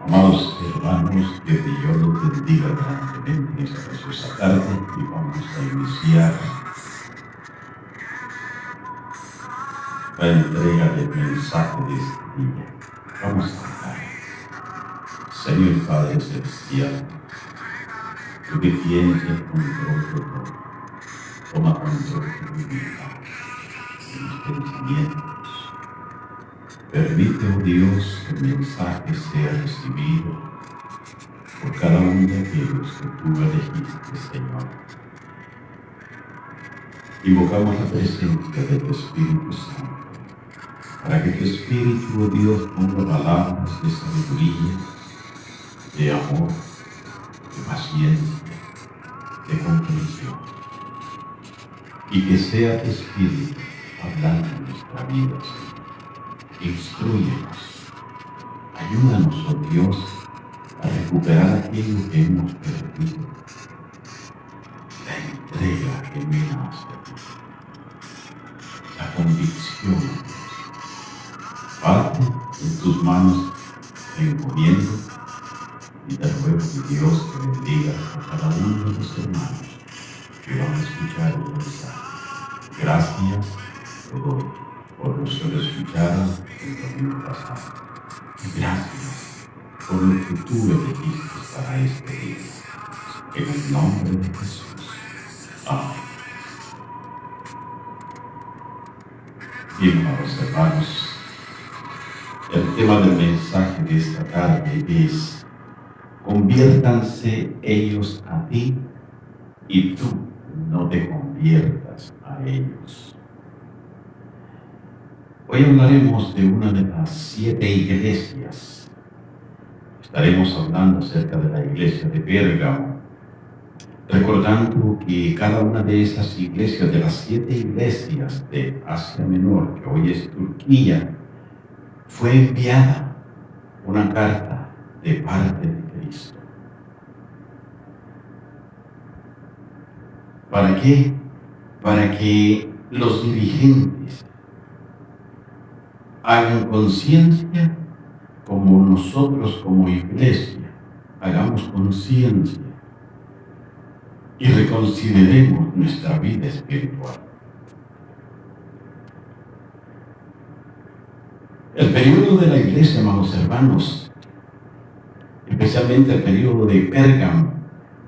Amados hermanos, que Dios los bendiga grandemente en esta preciosa tarde y vamos a iniciar la entrega del mensaje de este día. Vamos a orar. Señor Padre Celestial, tú que tienes el control de todo, toma control de mi vida, de mis pensamientos. Permite, oh Dios, que el mensaje sea recibido por cada uno de aquellos que tú elegiste, Señor. Invocamos la presencia de tu Espíritu Santo, para que tu Espíritu, oh Dios, ponga palabras de sabiduría, de amor, de paciencia, de comprensión, y que sea tu Espíritu hablando en nuestra vida, Señor. Instrúyenos, ayúdanos, oh Dios, a recuperar aquello que hemos perdido, la entrega genuina hacia ti, la convicción. Padre, en tus manos te encomiendo y te ruego, mi Dios, que bendigas a cada uno de los hermanos que van a escuchar el mensaje. Gracias te doy por los que lo escucharon el domingo pasado. Y gracias por lo que tú elegiste para este día. En el nombre de Jesús. Amén. Bien, amados hermanos, el tema del mensaje de esta tarde es: conviértanse ellos a ti y tú no te conviertas a ellos. Hoy hablaremos de una de las 7 iglesias. Estaremos hablando acerca de la iglesia de Pérgamo, recordando que cada una de esas iglesias, de las 7 iglesias de Asia Menor, que hoy es Turquía, fue enviada una carta de parte de Cristo. ¿Para qué? Para que los dirigentes hagan conciencia, como nosotros como iglesia hagamos conciencia y reconsideremos nuestra vida espiritual. El periodo de la iglesia, amados hermanos, especialmente el periodo de Pérgamo,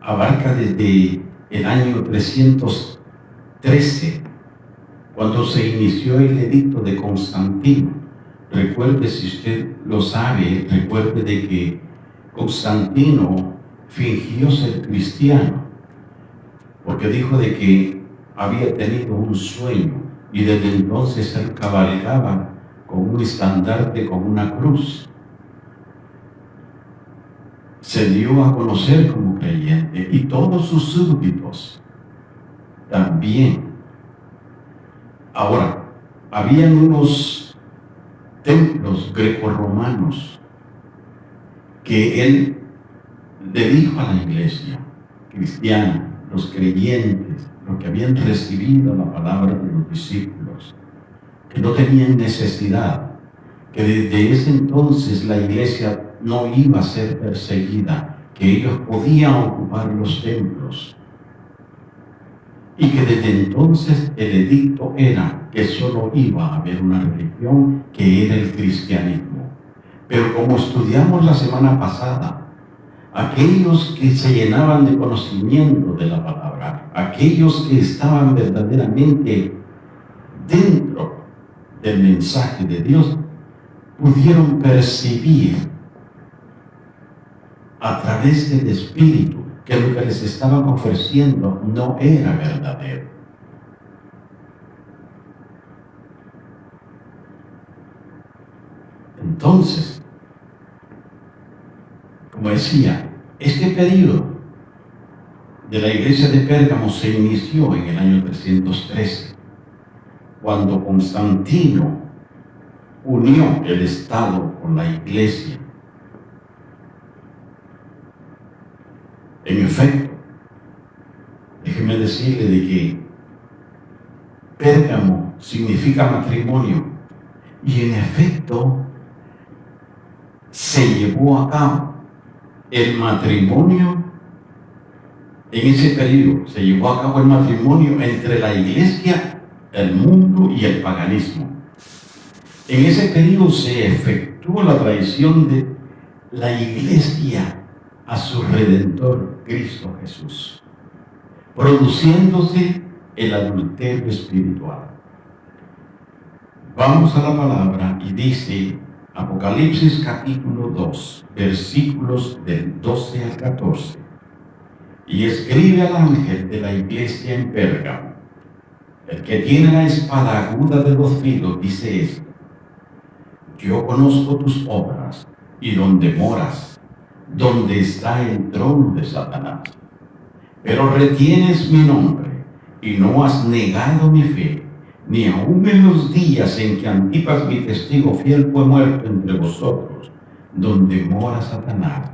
abarca desde el año 313, cuando se inició el edicto de Constantino. Recuerde, si usted lo sabe, recuerde de que Constantino fingió ser cristiano, porque dijo de que había tenido un sueño y desde entonces él cabalgaba con un estandarte, con una cruz. Se dio a conocer como creyente y todos sus súbditos también. Ahora, habían unos templos grecorromanos que él le dijo a la iglesia cristiana, los creyentes, los que habían recibido la palabra de los discípulos, que no tenían necesidad, que desde ese entonces la iglesia no iba a ser perseguida, que ellos podían ocupar los templos, y que desde entonces el edicto era que solo iba a haber una religión, que era el cristianismo. Pero como estudiamos la semana pasada, aquellos que se llenaban de conocimiento de la palabra, aquellos que estaban verdaderamente dentro del mensaje de Dios, pudieron percibir a través del Espíritu que lo que les estaban ofreciendo no era verdadero. Entonces, como decía, este periodo de la iglesia de Pérgamo se inició en el año 313, cuando Constantino unió el Estado con la iglesia. En efecto, déjeme decirle de que Pérgamo significa matrimonio, y en efecto se llevó a cabo el matrimonio. En ese periodo se llevó a cabo el matrimonio entre la iglesia, el mundo y el paganismo. En ese periodo se efectuó la traición de la iglesia a su Redentor, Cristo Jesús, produciéndose el adulterio espiritual. Vamos a la palabra y dice Apocalipsis capítulo 2, versículos del 12 al 14. Y escribe al ángel de la iglesia en Pérgamo, el que tiene la espada aguda de 2 filos, dice esto: yo conozco tus obras y donde moras, donde está el trono de Satanás. Pero retienes mi nombre y no has negado mi fe, ni aun en los días en que Antipas, mi testigo fiel, fue muerto entre vosotros, donde mora Satanás.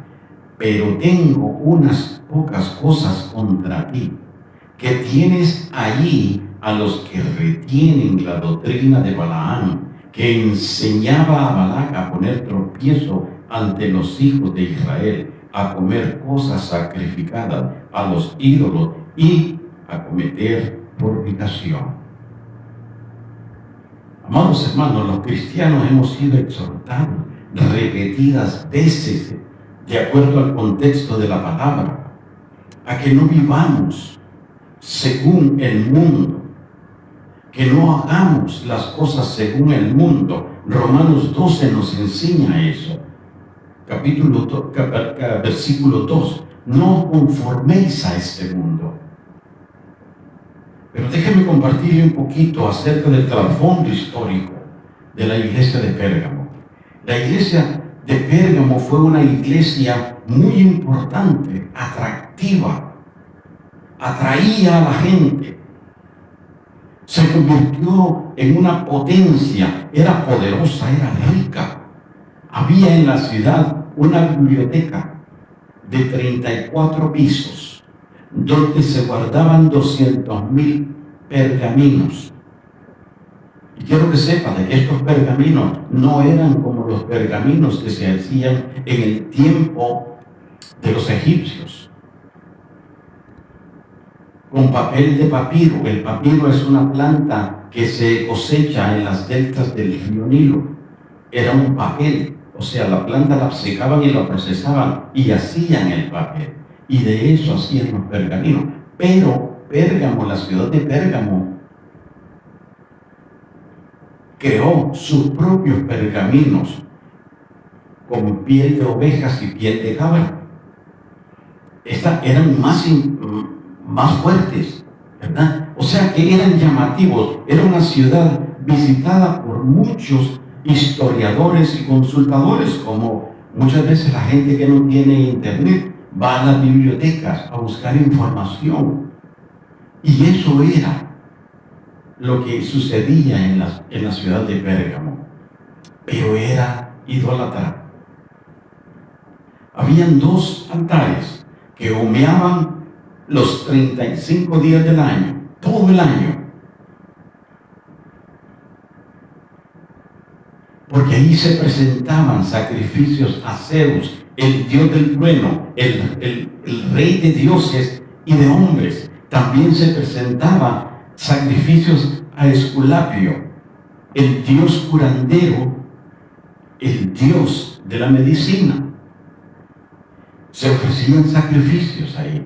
Pero tengo unas pocas cosas contra ti, que tienes allí a los que retienen la doctrina de Balaam, que enseñaba a Balac a poner tropiezo ante los hijos de Israel, a comer cosas sacrificadas a los ídolos y a cometer fornicación. Amados hermanos, los cristianos hemos sido exhortados repetidas veces, de acuerdo al contexto de la palabra, a que no vivamos según el mundo, que no hagamos las cosas según el mundo. Romanos 12 nos enseña eso. Versículo 2: no os conforméis a este mundo. Pero déjenme compartirle un poquito acerca del trasfondo histórico de la iglesia de Pérgamo. La iglesia de Pérgamo fue una iglesia muy importante, atractiva, atraía a la gente, se convirtió en una potencia, era poderosa, era rica. Había en la ciudad una biblioteca de 34 pisos, donde se guardaban 200,000 pergaminos. Y quiero que sepa de que estos pergaminos no eran como los pergaminos que se hacían en el tiempo de los egipcios, con papel de papiro. El papiro es una planta que se cosecha en las deltas del río Nilo. Era un papel, o sea, la planta la secaban y la procesaban y hacían el papel. Y de eso hacían los pergaminos. Pero Pérgamo, la ciudad de Pérgamo, creó sus propios pergaminos con piel de ovejas y piel de cabra. Estas eran más fuertes, ¿verdad? O sea que eran llamativos. Era una ciudad visitada por muchos historiadores y consultadores, como muchas veces la gente que no tiene internet va a las bibliotecas a buscar información. Y eso era lo que sucedía en la ciudad de Pérgamo. Pero era idólatra. Habían 2 altares que humeaban los 35 días del año, todo el año. Porque ahí se presentaban sacrificios a Zeus, el dios del trueno, el rey de dioses y de hombres. También se presentaban sacrificios a Esculapio, el dios curandero, el dios de la medicina. Se ofrecían sacrificios ahí.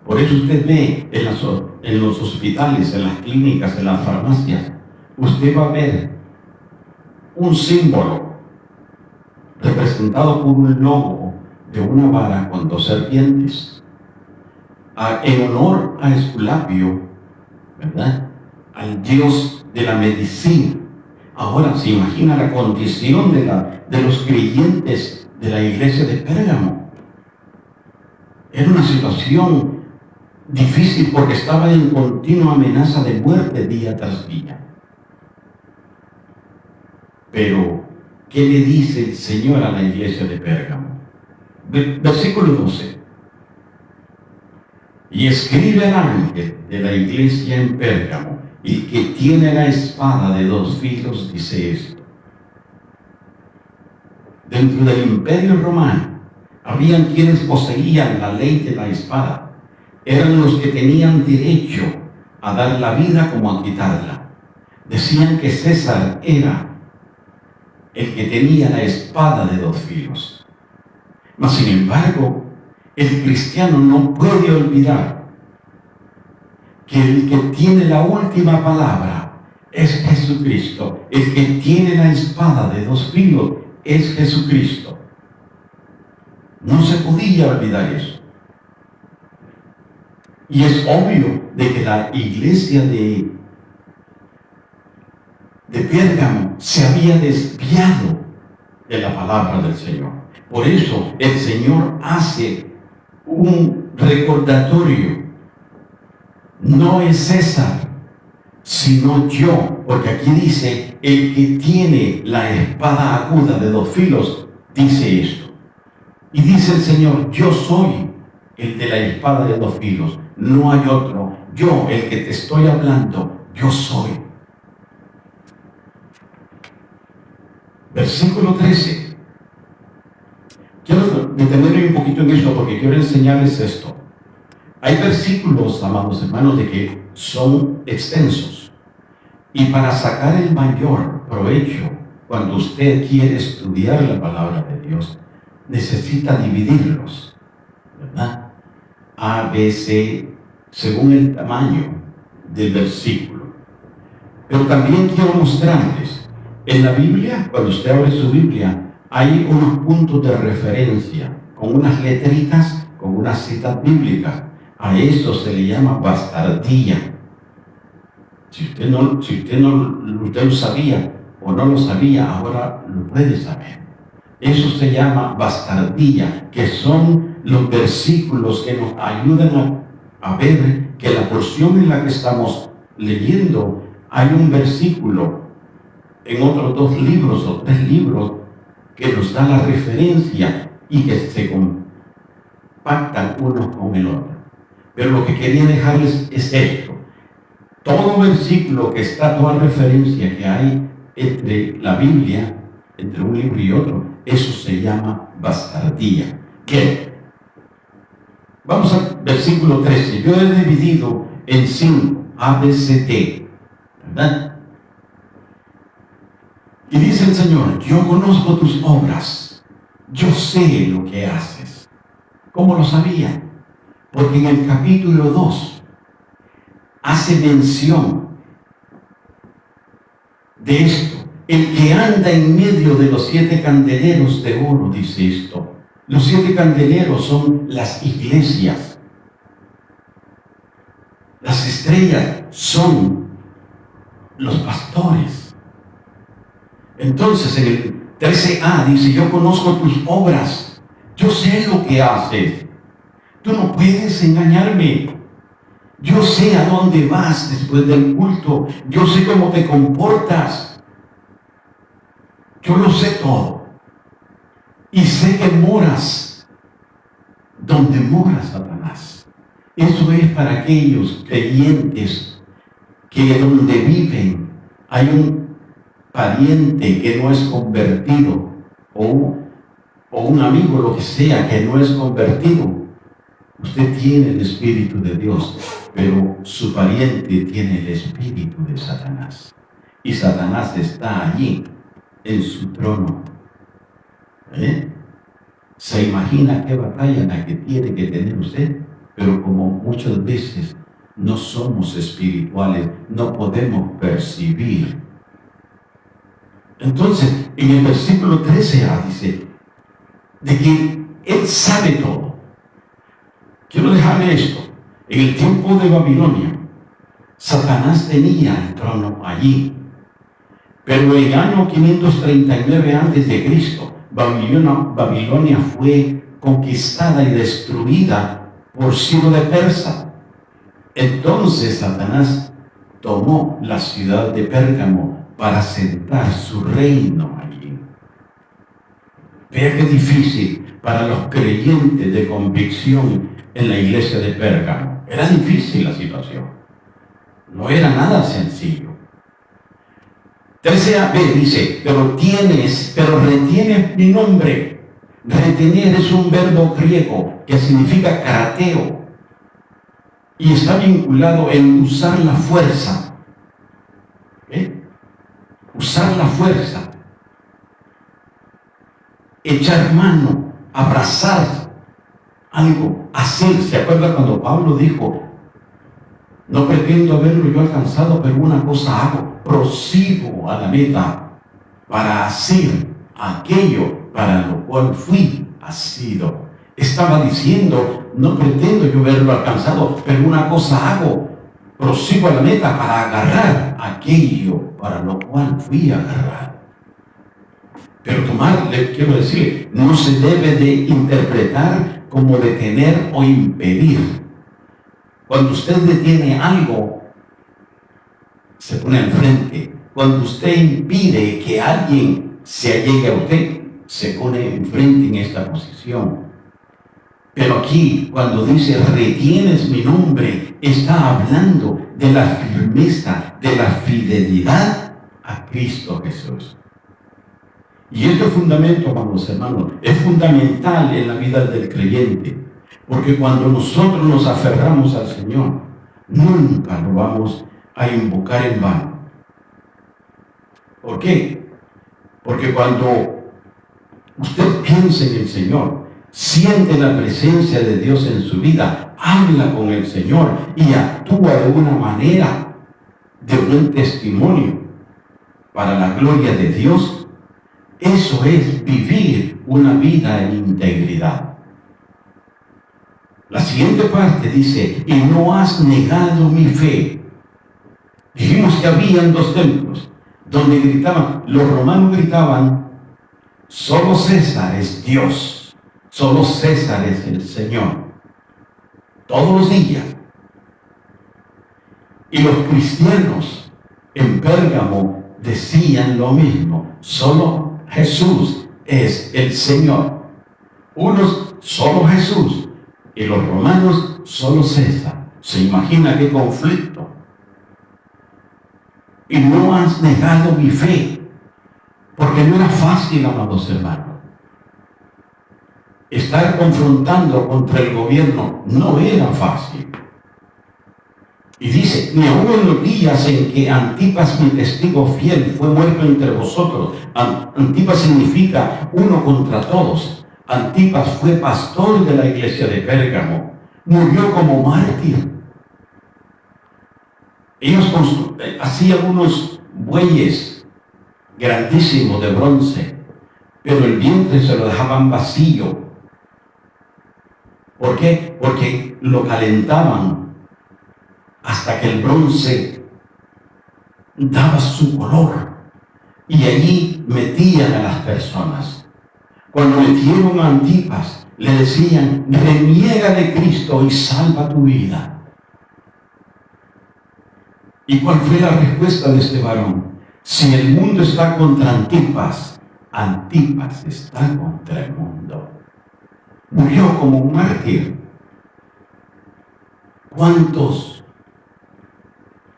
Por eso usted ve en los hospitales, en las clínicas, en las farmacias, usted va a ver un símbolo representado por un logo de una vara con 2 serpientes, en honor a Esculapio, ¿verdad? Al dios de la medicina. Ahora se imagina la condición de los creyentes de la iglesia de Pérgamo. Era una situación difícil porque estaba en continua amenaza de muerte día tras día. Pero, ¿qué le dice el Señor a la iglesia de Pérgamo? Versículo 12. Y escribe al ángel de la iglesia en Pérgamo, el que tiene la espada de 2 filos, dice esto: dentro del Imperio Romano, habían quienes poseían la ley de la espada. Eran los que tenían derecho a dar la vida como a quitarla. Decían que César era el que tenía la espada de dos filos. Mas, sin embargo, el cristiano no puede olvidar que el que tiene la última palabra es Jesucristo. El que tiene la espada de dos filos es Jesucristo. No se podía olvidar eso. Y es obvio de que la iglesia de Pérgamo se había desviado de la palabra del Señor. Por eso el Señor hace un recordatorio. No es César, sino yo, porque aquí dice, el que tiene la espada aguda de dos filos, dice esto. Y dice el Señor, yo soy el de la espada de dos filos, no hay otro. Yo, el que te estoy hablando, yo soy. Versículo 13. Quiero detenerme un poquito en esto porque quiero enseñarles esto. Hay versículos, amados hermanos, de que son extensos. Y para sacar el mayor provecho, cuando usted quiere estudiar la palabra de Dios, necesita dividirlos, ¿verdad? A, B, C, según el tamaño del versículo. Pero también quiero mostrarles, en la Biblia, cuando usted abre su Biblia, hay unos puntos de referencia, con unas letritas, con unas citas bíblicas. A eso se le llama bastardía. Si usted lo sabía o no lo sabía, ahora lo puede saber. Eso se llama bastardía, que son los versículos que nos ayudan a ver que la porción en la que estamos leyendo, hay un versículo en otros 2 libros o 3 libros que nos da la referencia y que se compactan uno con el otro. Pero lo que quería dejarles es esto. Todo versículo que está, toda referencia que hay entre la Biblia, entre un libro y otro, eso se llama bastardía. Bien, vamos al versículo 13. Yo he dividido en 5, A, B, C, D, ¿verdad? Y dice el Señor, yo conozco tus obras, yo sé lo que haces. ¿Cómo lo sabía? Porque en el capítulo 2 hace mención de esto. El que anda en medio de los 7 candeleros de oro, dice esto. Los 7 candeleros son las iglesias. Las estrellas son los pastores. Entonces en el 13a dice, yo conozco tus obras, yo sé lo que haces. Tú no puedes engañarme. Yo sé a dónde vas después del culto. Yo sé cómo te comportas. Yo lo sé todo. Y sé que moras donde mora Satanás. Eso es para aquellos creyentes que donde viven hay un pariente que no es convertido o un amigo, lo que sea, que no es convertido. Usted tiene el Espíritu de Dios, pero su pariente tiene el espíritu de Satanás. Y Satanás está allí, en su trono. ¿Se imagina qué batalla la que tiene que tener usted? Pero como muchas veces no somos espirituales, no podemos percibir. Entonces, en el versículo 13a dice, de que Él sabe todo. Quiero dejarle esto. En el tiempo de Babilonia, Satanás tenía el trono allí. Pero en el año 539 a.C., Babilonia fue conquistada y destruida por Ciro de Persa. Entonces Satanás tomó la ciudad de Pérgamo para sentar su reino allí. Vea qué difícil para los creyentes de convicción en la iglesia de Pérgamo. Era difícil la situación. No era nada sencillo. 13b dice, pero retienes mi nombre. Retener es un verbo griego que significa karateo y está vinculado en usar la fuerza. Usar la fuerza, echar mano, abrazar algo, hacer. ¿Se acuerda cuando Pablo dijo, no pretendo haberlo yo alcanzado, pero una cosa hago, prosigo a la meta para hacer aquello para lo cual fui asido? Estaba diciendo, no pretendo yo haberlo alcanzado, pero una cosa hago, prosigo a la meta para agarrar aquello para lo cual fui agarrado. Pero tomar, le quiero decir, no se debe de interpretar como detener o impedir. Cuando usted detiene algo, se pone al frente. Cuando usted impide que alguien se allegue a usted, se pone enfrente en esta posición. Pero aquí, cuando dice retienes mi nombre, está hablando de la firmeza, de la fidelidad a Cristo Jesús. Y este fundamento, amados hermanos, es fundamental en la vida del creyente, porque cuando nosotros nos aferramos al Señor, nunca lo vamos a invocar en vano. ¿Por qué? Porque cuando usted piensa en el Señor, siente la presencia de Dios en su vida, habla con el Señor y actúa de una manera de buen testimonio para la gloria de Dios, eso es vivir una vida en integridad. La siguiente parte dice, y no has negado mi fe. Dijimos que habían dos templos donde gritaban, los romanos gritaban, solo César es Dios, solo César es el Señor, todos los días. Y los cristianos en Pérgamo decían lo mismo, solo Jesús es el Señor. Unos solo Jesús y los romanos solo César. ¿Se imagina qué conflicto? Y no has negado mi fe, porque no era fácil, amados hermanos. Estar confrontando contra el gobierno no era fácil. Y dice, ni aun en los días en que Antipas, mi testigo fiel, fue muerto entre vosotros. Antipas significa uno contra todos. Antipas fue pastor de la iglesia de Pérgamo. Murió como mártir. Ellos hacían unos bueyes grandísimos de bronce, pero el vientre se lo dejaban vacío. ¿Por qué? Porque lo calentaban hasta que el bronce daba su color y allí metían a las personas. Cuando metieron a Antipas, le decían, reniega de Cristo y salva tu vida. ¿Y cuál fue la respuesta de este varón? Si el mundo está contra Antipas, Antipas está contra el mundo. Murió como un mártir. ¿Cuántos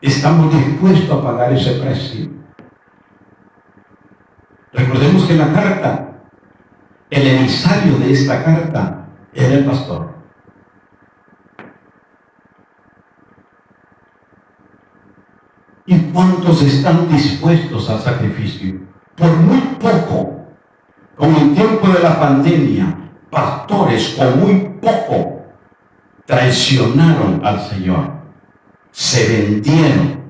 estamos dispuestos a pagar ese precio? Recordemos que la carta, el emisario de esta carta era el pastor. ¿Y cuántos están dispuestos al sacrificio? Por muy poco, como en tiempo de la pandemia, pastores con muy poco traicionaron al Señor, se vendieron,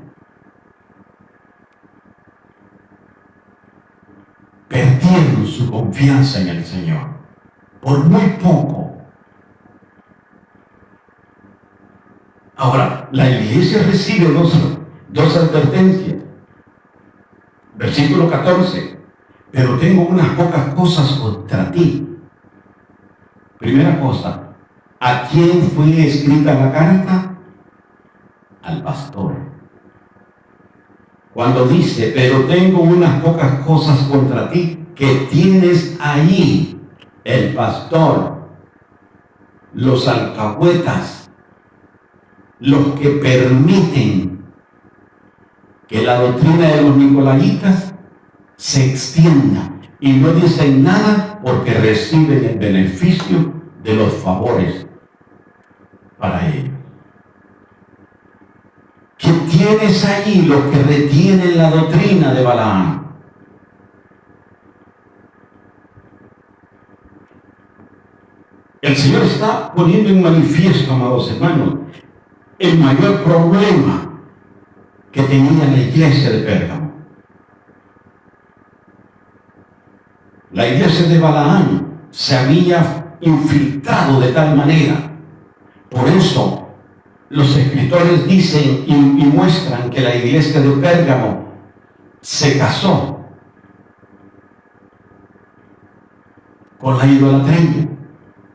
perdieron su confianza en el Señor, por muy poco. Ahora, la iglesia recibe dos advertencias. Versículo 14. Pero tengo unas pocas cosas contra ti. Primera cosa, ¿a quién fue escrita la carta? Al pastor. Cuando dice, pero tengo unas pocas cosas contra ti, que tienes ahí el pastor, los alcahuetas, los que permiten que la doctrina de los nicolaitas se extienda. Y no dicen nada porque reciben el beneficio de los favores para ellos. ¿Qué tienes ahí lo que retiene la doctrina de Balaam? El Señor está poniendo en manifiesto, amados hermanos, el mayor problema que tenía la iglesia de Pérgamo. La iglesia de Balaam se había infiltrado de tal manera. Por eso los escritores dicen y muestran que la iglesia de Pérgamo se casó con la idolatría,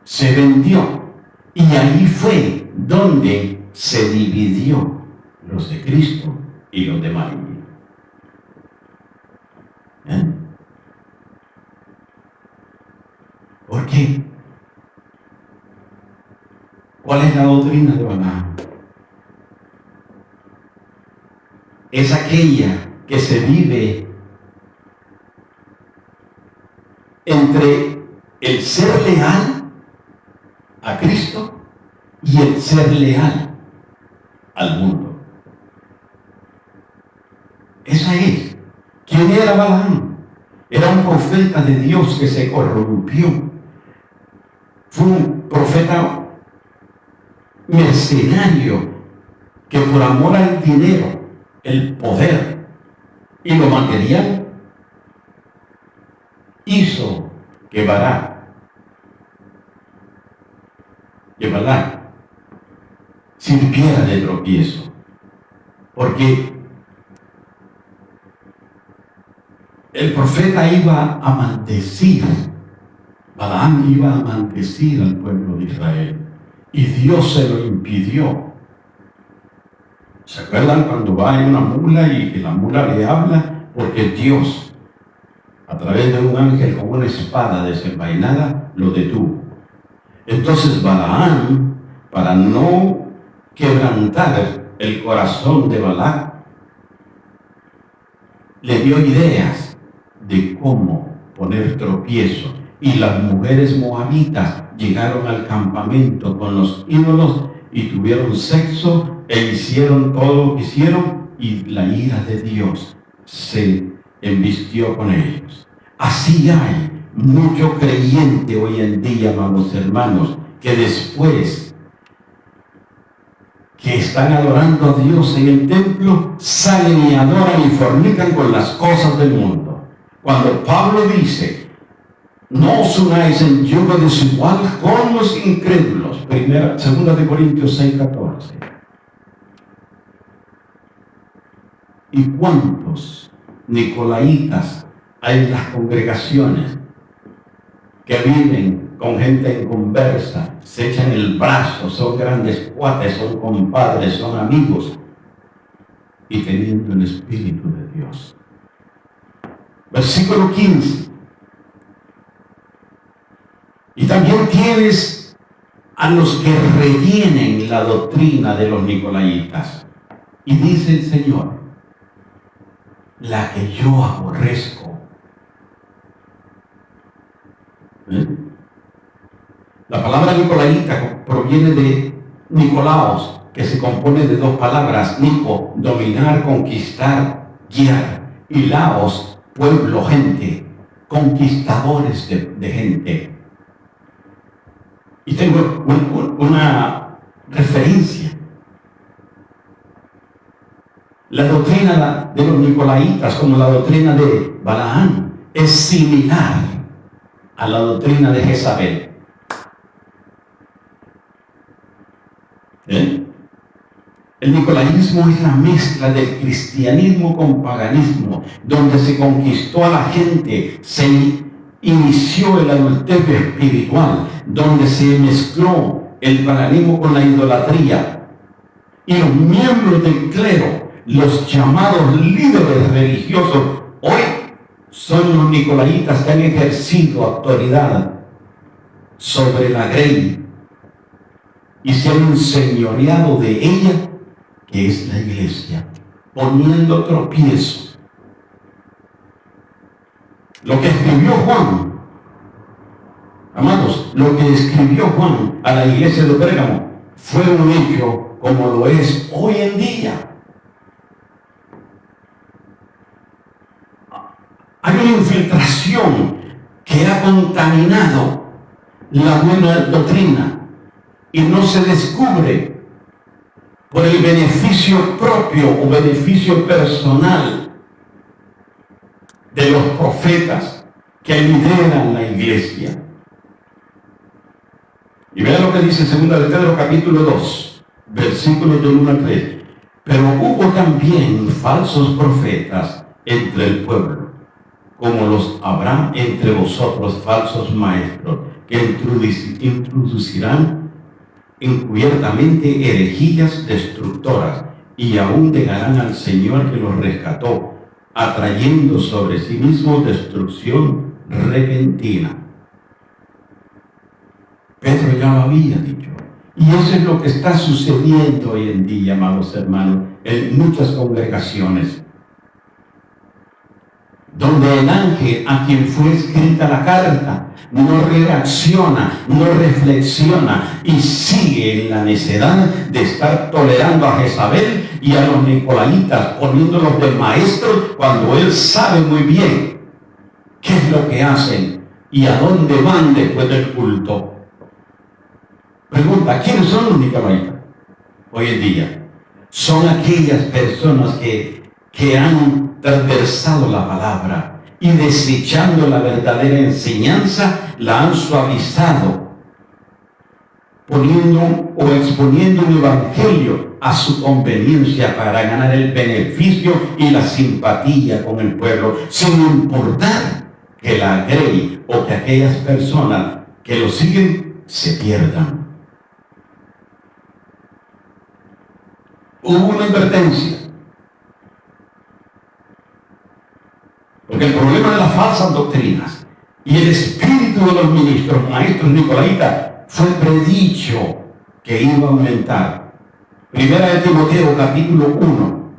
se vendió, y ahí fue donde se dividió los de Cristo y los de María. ¿Por qué? ¿Cuál es la doctrina de Balaam? Es aquella que se vive entre el ser leal a Cristo y el ser leal al mundo. Esa es. ¿Quién era Balaam? Era un profeta de Dios que se corrompió. Fue un profeta mercenario que por amor al dinero, el poder y lo material hizo que Balaam sirviera de tropiezo, porque el profeta iba a maldecir, Balaam iba a maldecir al pueblo de Israel, y Dios se lo impidió. ¿Se acuerdan cuando va en una mula y que la mula le habla? Porque Dios, a través de un ángel con una espada desenvainada, lo detuvo. Entonces Balaam, para no quebrantar el corazón de Balac, le dio ideas de cómo poner tropiezo. Y las mujeres moabitas llegaron al campamento con los ídolos y tuvieron sexo e hicieron todo lo que hicieron, y la ira de Dios se embistió con ellos. Así hay mucho creyente hoy en día, amados hermanos, que después que están adorando a Dios en el templo, salen y adoran y fornican con las cosas del mundo. Cuando Pablo dice: no os unáis en yugo desigual con los incrédulos, 2 Corintios 6:14. ¿Y cuántos nicolaitas hay en las congregaciones que viven con gente en conversa, se echan el brazo, son grandes cuates, son compadres, son amigos, y teniendo el Espíritu de Dios? Versículo 15. Y también tienes a los que retienen la doctrina de los nicolaitas. Y dice el Señor: la que yo aborrezco. La palabra nicolaita proviene de Nicolaos, que se compone de dos palabras: Nico, dominar, conquistar, guiar, y Laos, pueblo, gente, conquistadores de gente. Y tengo una referencia. La doctrina de los nicolaitas, como la doctrina de Balaam, es similar a la doctrina de Jezabel. El nicolaísmo es la mezcla del cristianismo con paganismo, donde se conquistó a la gente, se inició el adulterio espiritual, donde se mezcló el paganismo con la idolatría. Y los miembros del clero, los llamados líderes religiosos, hoy son los nicolaitas que han ejercido autoridad sobre la grey y se han enseñoreado de ella, que es la iglesia, poniendo tropiezo. Lo que escribió Juan, amados, lo que escribió Juan a la iglesia de Pérgamo fue un hecho como lo es hoy en día. Hay una infiltración que ha contaminado la buena doctrina y no se descubre por el beneficio propio o beneficio personal de los profetas que lideran la iglesia. Y vean lo que dice 2 de Pedro capítulo 2, versículos del 1 al 3. Pero hubo también falsos profetas entre el pueblo, como los habrá entre vosotros falsos maestros, que introducirán encubiertamente herejías destructoras, y aún negarán al Señor que los rescató, atrayendo sobre sí mismos destrucción repentina. Pedro ya lo había dicho. Y eso es lo que está sucediendo hoy en día, amados hermanos, en muchas congregaciones, donde el ángel a quien fue escrita la carta no reacciona, no reflexiona y sigue en la necedad de estar tolerando a Jezabel y a los nicolaitas, poniéndolos de maestros cuando él sabe muy bien qué es lo que hacen y a dónde van después del culto. Pregunta, ¿quiénes son los nicolaitas hoy en día? Son aquellas personas que han transversado la palabra y desechando la verdadera enseñanza, la han suavizado, poniendo o exponiendo un evangelio a su conveniencia para ganar el beneficio y la simpatía con el pueblo, sin importar que la grey o que aquellas personas que lo siguen se pierdan. Hubo una advertencia. Porque el problema de las falsas doctrinas y el espíritu de los ministros, maestros nicolaitas, fue predicho que iba a aumentar. Primera de Timoteo, capítulo 1.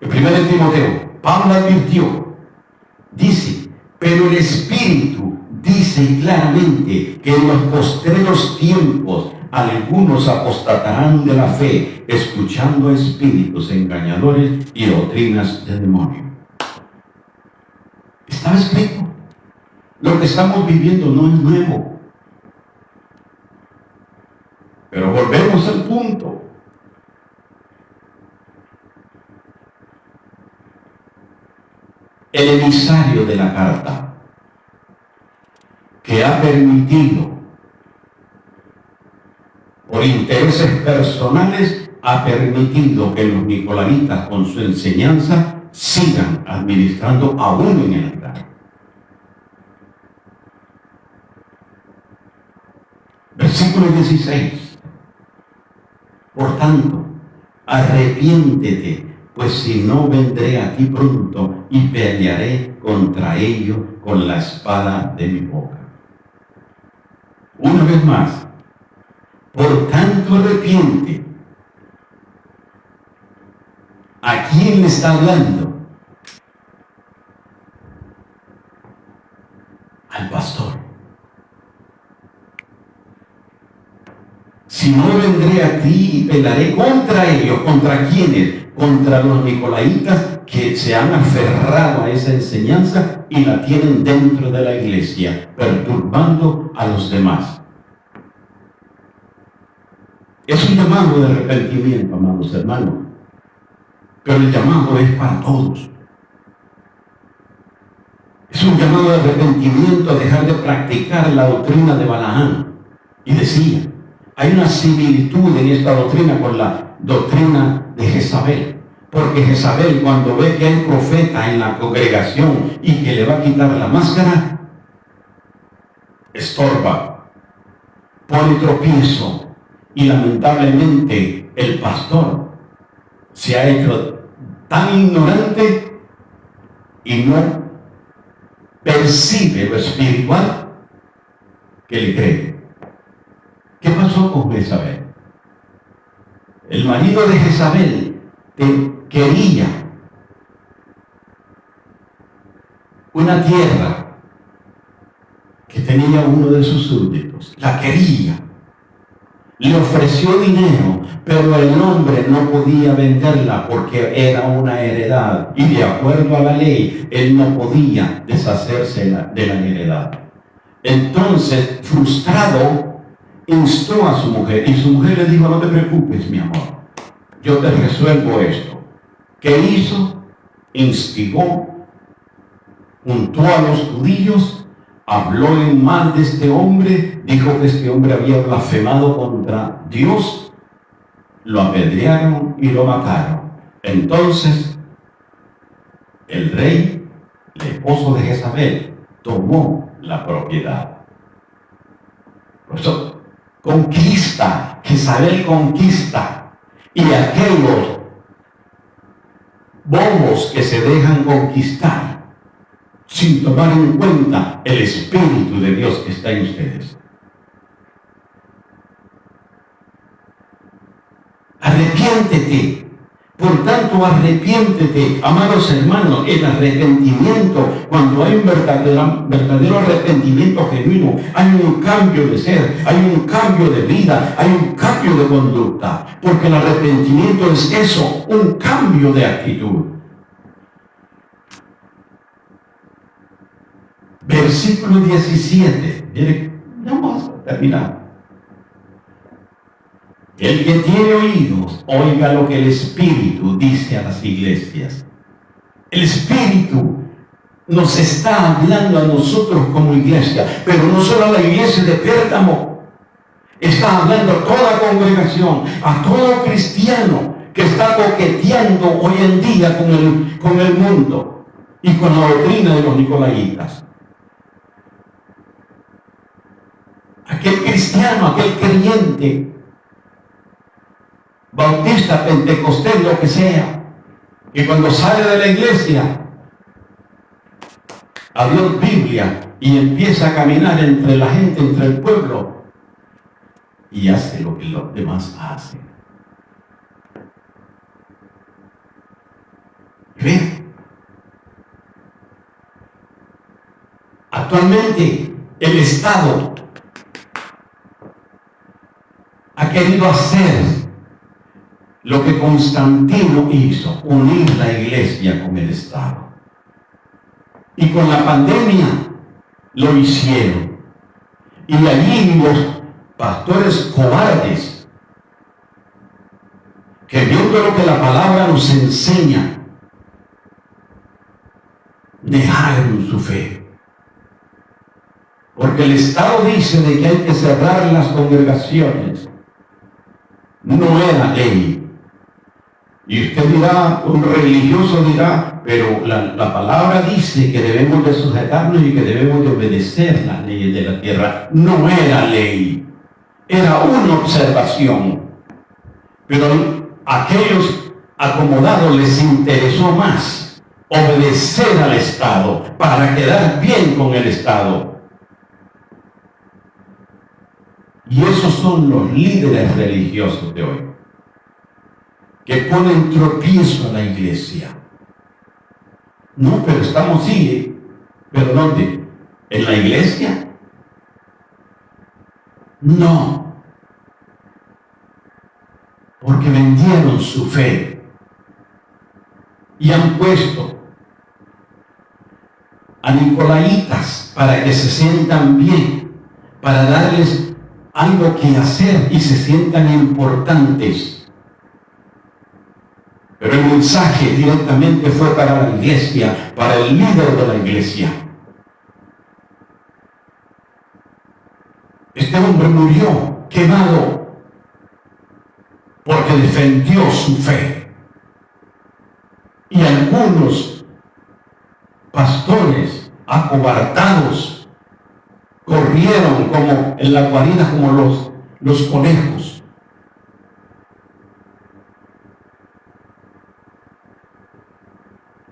En Primera de Timoteo, Pablo advirtió, dice, pero el espíritu dice claramente que en los postreros tiempos algunos apostatarán de la fe, escuchando espíritus engañadores y doctrinas de demonio. Estaba escrito. Lo que estamos viviendo no es nuevo. Pero volvemos al punto. El emisario de la carta, que ha permitido, por intereses personales, ha permitido que los nicolaitas con su enseñanza sigan administrando aún en el altar. Versículo 16. Por tanto, arrepiéntete, pues si no vendré a ti pronto y pelearé contra ellos con la espada de mi boca. Una vez más, por tanto arrepiente. ¿A quién le está hablando? Al pastor. Si no vendré a ti y pelearé contra ellos. ¿Contra quiénes? Contra los nicolaitas que se han aferrado a esa enseñanza y la tienen dentro de la iglesia, perturbando a los demás. Es un llamado de arrepentimiento, amados hermanos. Pero el llamado es para todos. Es un llamado de arrepentimiento a dejar de practicar la doctrina de Balaam. Y decía, hay una similitud en esta doctrina con la doctrina de Jezabel. Porque Jezabel, cuando ve que hay profeta en la congregación y que le va a quitar la máscara, estorba, pone tropiezo. Y lamentablemente el pastor se ha hecho tan ignorante y no percibe lo espiritual que le cree. ¿Qué pasó con Jezabel? El marido de Jezabel quería una tierra que tenía uno de sus súbditos, la quería, le ofreció dinero, pero el hombre no podía venderla porque era una heredad y de acuerdo a la ley, él no podía deshacerse de la heredad. Entonces, frustrado, instó a su mujer y su mujer le dijo: no te preocupes, mi amor, yo te resuelvo esto. ¿Qué hizo? Instigó, juntó a los judíos, habló en mal de este hombre, dijo que este hombre había blasfemado contra Dios, lo apedrearon y lo mataron. Entonces, el rey, el esposo de Jezabel, tomó la propiedad. Por eso, conquista, Jezabel conquista, y aquellos bobos que se dejan conquistar sin tomar en cuenta el Espíritu de Dios que está en ustedes. Arrepiéntete. Por tanto, arrepiéntete, amados hermanos. El arrepentimiento, cuando hay un verdadero arrepentimiento genuino, hay un cambio de ser, hay un cambio de vida, hay un cambio de conducta. Porque el arrepentimiento es eso, un cambio de actitud. Versículo 17. Mire, vamos a terminar. El que tiene oídos, oiga lo que el Espíritu dice a las iglesias. El Espíritu nos está hablando a nosotros como iglesia, pero no solo a la iglesia de Pérgamo. Está hablando a toda congregación, a todo cristiano que está coqueteando hoy en día con el mundo y con la doctrina de los nicolaitas. Aquel cristiano, aquel creyente, bautista, pentecostés, lo que sea, y cuando sale de la iglesia, adiós Biblia, y empieza a caminar entre la gente, entre el pueblo, y hace lo que los demás hacen. ¿Ven? Actualmente el Estado ha querido hacer lo que Constantino hizo, unir la iglesia con el Estado. Y con la pandemia lo hicieron. Y allí los pastores cobardes, que viendo lo que la palabra nos enseña, dejaron su fe. Porque el Estado dice de que hay que cerrar las congregaciones. No era ley. Y usted dirá, un religioso dirá, pero la palabra dice que debemos de sujetarnos y que debemos de obedecer las leyes de la tierra. No era ley, era una observación. Pero a aquellos acomodados les interesó más obedecer al Estado para quedar bien con el Estado. Y esos son los líderes religiosos de hoy, que ponen tropiezo a la iglesia. No, pero estamos, sí, pero ¿dónde? ¿En la iglesia? No, porque vendieron su fe y han puesto a nicolaitas para que se sientan bien, para darles algo que hacer y se sientan importantes. Pero el mensaje directamente fue para la iglesia, para el líder de la iglesia. Este hombre murió quemado porque defendió su fe. Y algunos pastores acobardados corrieron como en la guarida, como los conejos.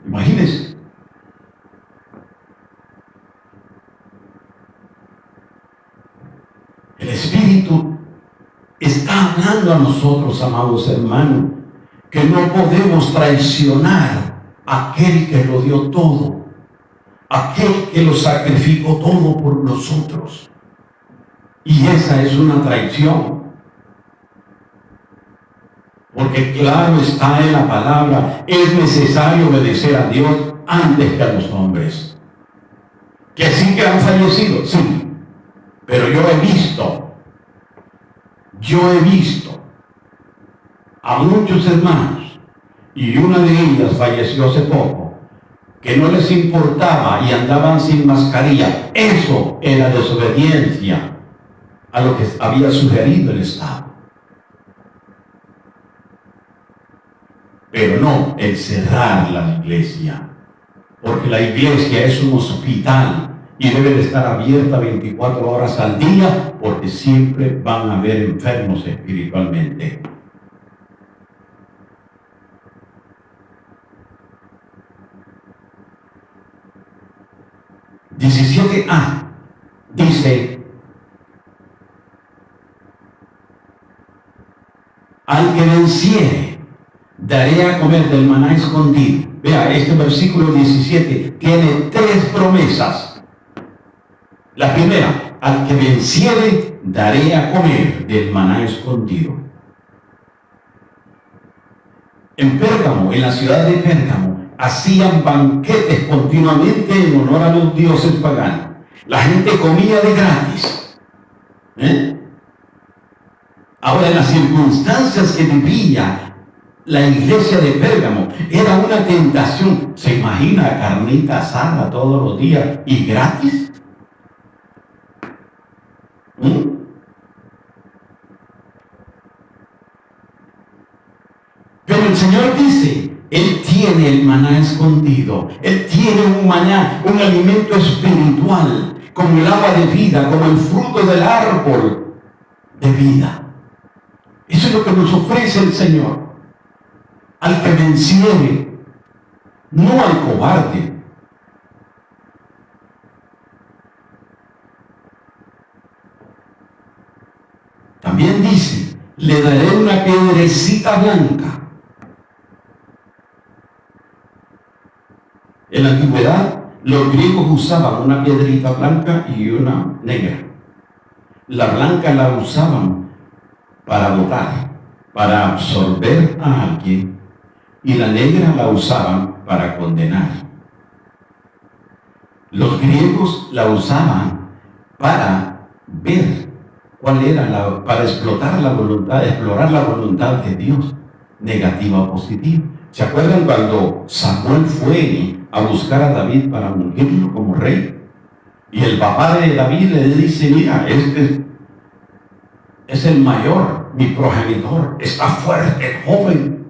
Imagínense. El Espíritu está hablando a nosotros, amados hermanos, que no podemos traicionar a aquel que lo dio todo. aquel que lo sacrificó todo por nosotros. Y esa es una traición. Porque claro está en la palabra, es necesario obedecer a Dios antes que a los hombres. Que sí que han fallecido, sí. Pero yo he visto a muchos hermanos, y una de ellas falleció hace poco, que no les importaba y andaban sin mascarilla. Eso era desobediencia a lo que había sugerido el Estado. Pero no el cerrar la iglesia, porque la iglesia es un hospital y debe de estar abierta 24 horas al día, porque siempre van a haber enfermos espiritualmente. (17a) dice: al que venciere, daré a comer del maná escondido. Vea, este versículo 17 tiene 3 promesas. La primera: al que venciere, daré a comer del maná escondido. En Pérgamo, en la ciudad de Pérgamo, hacían banquetes continuamente en honor a los dioses paganos. La gente comía de gratis. Ahora, en las circunstancias que vivía la iglesia de Pérgamo, era una tentación. ¿Se imagina carnita asada todos los días y gratis? Pero el Señor dice, Él tiene el maná escondido. Él tiene un maná, un alimento espiritual, como el agua de vida, como el fruto del árbol de vida. Eso es lo que nos ofrece el Señor. Al que venciere, no al cobarde. También dice, le daré una piedrecita blanca. En la antigüedad, los griegos usaban una piedrita blanca y una negra. La blanca la usaban para votar, para absorber a alguien, y la negra la usaban para condenar. Los griegos la usaban para ver cuál era para explorar la voluntad de Dios, negativa o positiva. ¿Se acuerdan cuando Samuel fue a buscar a David para ungirlo como rey? Y el papá de David le dice, mira, este es el mayor, mi progenitor, está fuerte, joven.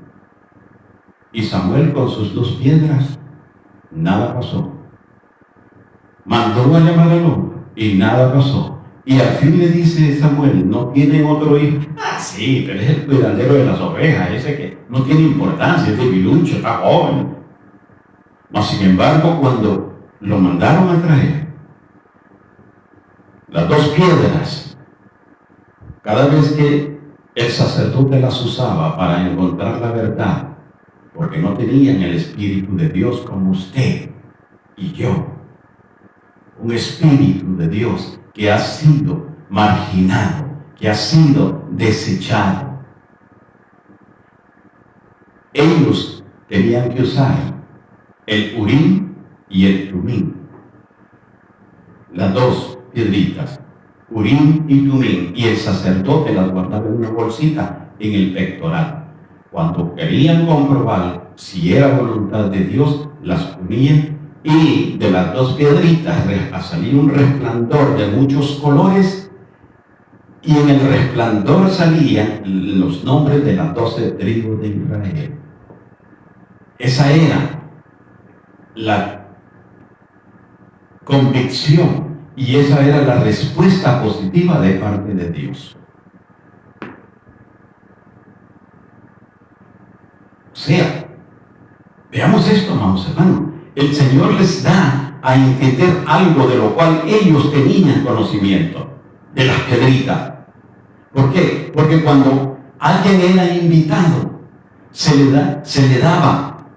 Y Samuel con sus 2 piedras, nada pasó. Mandó a llamar al hombre y nada pasó. Y al fin le dice Samuel, ¿no tiene otro hijo? Ah, sí, pero es el cuidadero de las ovejas, ese que no tiene importancia, es debilucho, está joven. No, sin embargo, cuando lo mandaron a traer, las 2 piedras, cada vez que el sacerdote las usaba para encontrar la verdad, porque no tenían el Espíritu de Dios como usted y yo, un Espíritu de Dios que ha sido marginado, que ha sido desechado. Ellos tenían que usar el Urim y el Tumim, las 2 piedritas, Urim y Tumim, y el sacerdote las guardaba en una bolsita en el pectoral. Cuando querían comprobar si era voluntad de Dios, las ponían, y de las 2 piedritas salía un resplandor de muchos colores, y en el resplandor salían los nombres de las 12 tribus de Israel. Esa era la convicción y esa era la respuesta positiva de parte de Dios. O sea, veamos esto, amados hermanos. El Señor les da a entender algo de lo cual ellos tenían conocimiento, de las piedritas. ¿Por qué? Porque cuando alguien era invitado, se le daba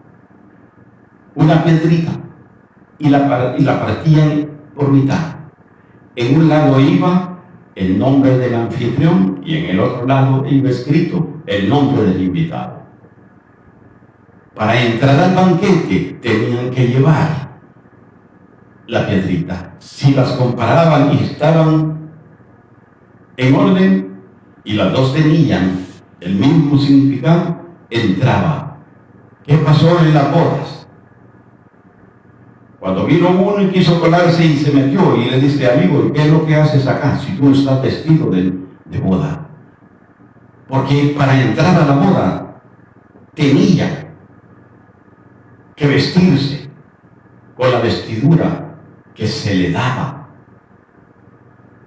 una piedrita y la partían por mitad. En un lado iba el nombre del anfitrión y en el otro lado iba escrito el nombre del invitado. Para entrar al banquete tenían que llevar la piedrita. Si las comparaban y estaban en orden y las dos tenían el mismo significado, entraba. ¿Qué pasó en las bodas? Cuando vino uno y quiso colarse y se metió y le dice, amigo, ¿qué es lo que haces acá si tú no estás vestido de boda? Porque para entrar a la boda tenía que vestirse con la vestidura que se le daba.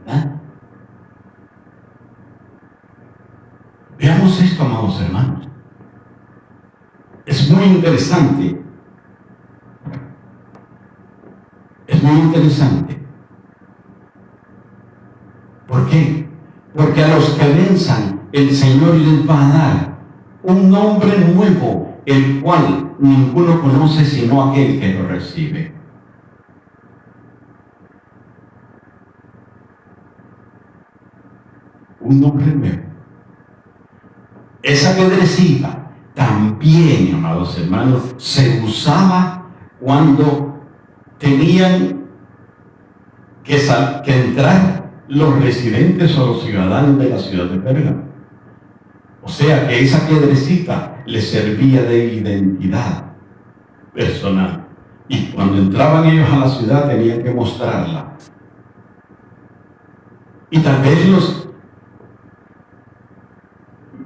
¿Verdad? Veamos esto, amados hermanos. Es muy interesante. Es muy interesante. ¿Por qué? Porque a los que venzan, el Señor les va a dar un nombre nuevo, el cual ninguno conoce sino aquel que lo recibe. Un nombre nuevo. Esa piedrecita también, amados hermanos, se usaba cuando tenían que entrar los residentes o los ciudadanos de la ciudad de Pérgamo. O sea que esa piedrecita les servía de identidad personal. Y cuando entraban ellos a la ciudad tenían que mostrarla. Y tal vez los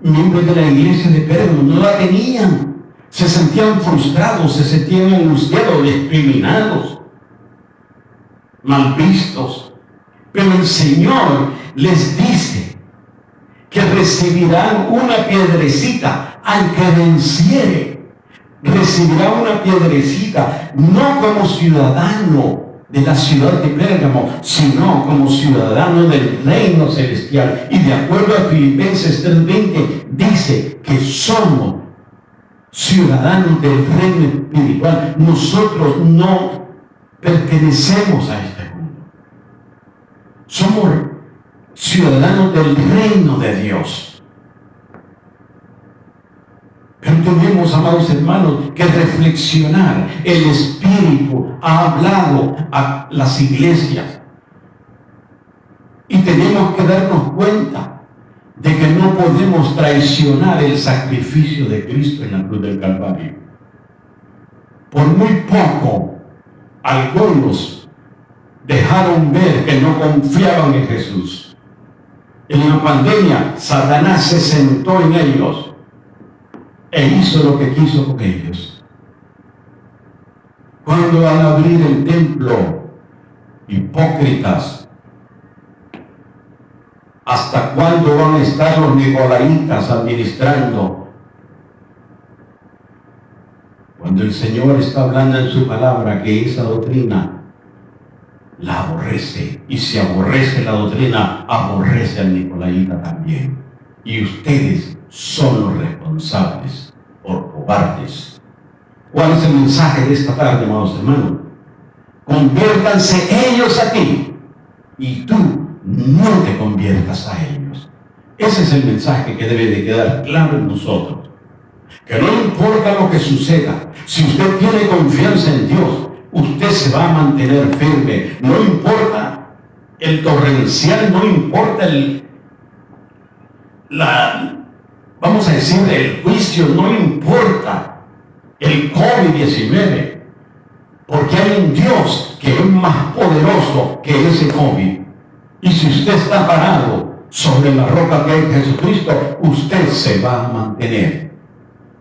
miembros de la iglesia de Pérgamo no la tenían. Se sentían frustrados, se sentían angustiados, discriminados, mal vistos. Pero el Señor les dice que recibirán una piedrecita al que venciere. Recibirá una piedrecita no como ciudadano de la ciudad de Pérgamo, sino como ciudadano del reino celestial. Y de acuerdo a Filipenses 3:20 dice que somos ciudadanos del reino espiritual. Nosotros no pertenecemos a este mundo. Somos ciudadanos del reino de Dios. Pero tenemos, amados hermanos, que reflexionar. El Espíritu ha hablado a las iglesias. Y tenemos que darnos cuenta de que no podemos traicionar el sacrificio de Cristo en la cruz del Calvario. Por muy poco, algunos dejaron ver que no confiaban en Jesús. En la pandemia, Satanás se sentó en ellos e hizo lo que quiso con ellos. Cuando al abrir el templo, hipócritas, ¿hasta cuándo van a estar los nicolaitas administrando? Cuando el Señor está hablando en su palabra que esa doctrina la aborrece, y si aborrece la doctrina, aborrece al nicolaita también. Y ustedes son los responsables por cobardes. ¿Cuál es el mensaje de esta tarde, amados hermanos? Conviértanse ellos a ti y tú no te conviertas a ellos. Ese es el mensaje que debe de quedar claro en nosotros. Que no importa lo que suceda, si usted tiene confianza en Dios, usted se va a mantener firme. No importa el torrencial, no importa vamos a decir, el juicio, no importa el COVID-19, porque hay un Dios que es más poderoso que ese COVID. Y si usted está parado sobre la roca que es Jesucristo, usted se va a mantener.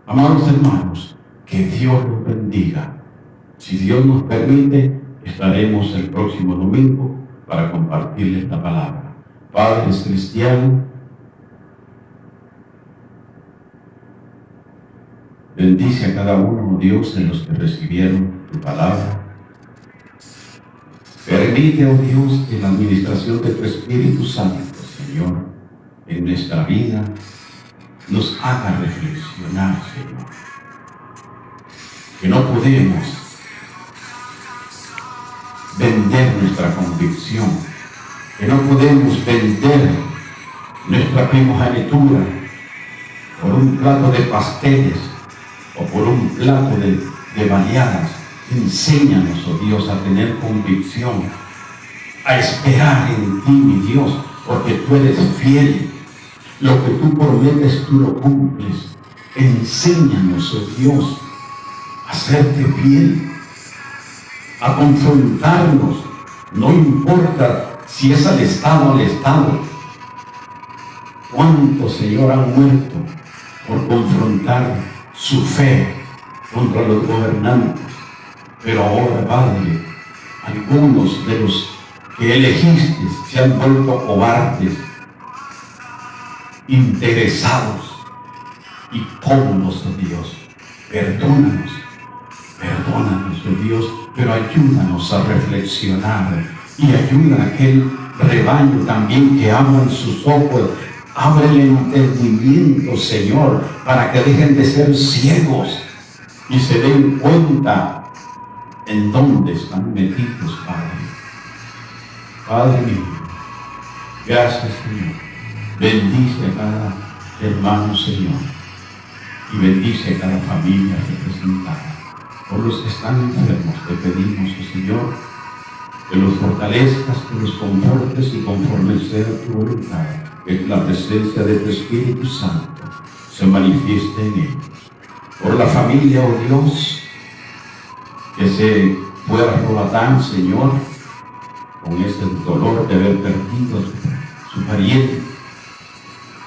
Amados hermanos, que Dios los bendiga. Si Dios nos permite, estaremos el próximo domingo para compartirles la palabra. Padres cristianos, bendice a cada uno, Dios, de los que recibieron tu palabra. Permite, oh Dios, que la administración de tu Espíritu Santo, Señor, en nuestra vida, nos haga reflexionar, Señor, que no podemos vender nuestra convicción, que no podemos vender nuestra primogenitura por un plato de pasteles o por un plato de baleadas. Enséñanos, oh Dios, a tener convicción, a esperar en ti, mi Dios, porque tú eres fiel. Lo que tú prometes, tú lo cumples. Enséñanos, oh Dios, a serte fiel, a confrontarnos. No importa si es al Estado, ¿Cuántos, Señor, han muerto por confrontar su fe contra los gobernantes? Pero ahora, Padre, algunos de los que elegiste se han vuelto cobardes, interesados y cómodos, oh Dios. Perdónanos, oh Dios, pero ayúdanos a reflexionar y ayuda a aquel rebaño también que abran sus ojos. Abre el entendimiento, Señor, para que dejen de ser ciegos y se den cuenta en dónde están metidos, Padre. Padre mío, gracias, Señor. Bendice a cada hermano, Señor, y bendice a cada familia representada. Por los que están enfermos, te pedimos, oh Señor, que los fortalezcas, que los confortes y conforme sea tu voluntad, que la presencia de tu Espíritu Santo se manifieste en ellos. Por la familia, oh Dios, que se fue a Roatán, Señor, con ese dolor de haber perdido a su pariente.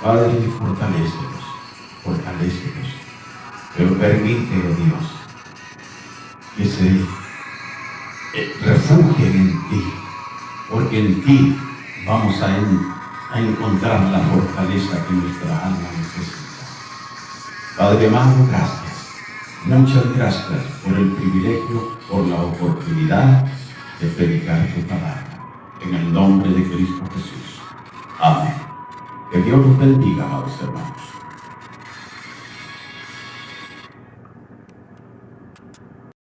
Padre, fortalécelos, pero permite, oh Dios, que se refugien en ti, porque en ti vamos a encontrar la fortaleza que nuestra alma necesita. Padre amado, gracias, muchas gracias por el privilegio, por la oportunidad de predicar tu palabra, en el nombre de Cristo Jesús. Amén. Que Dios los bendiga, amados hermanos.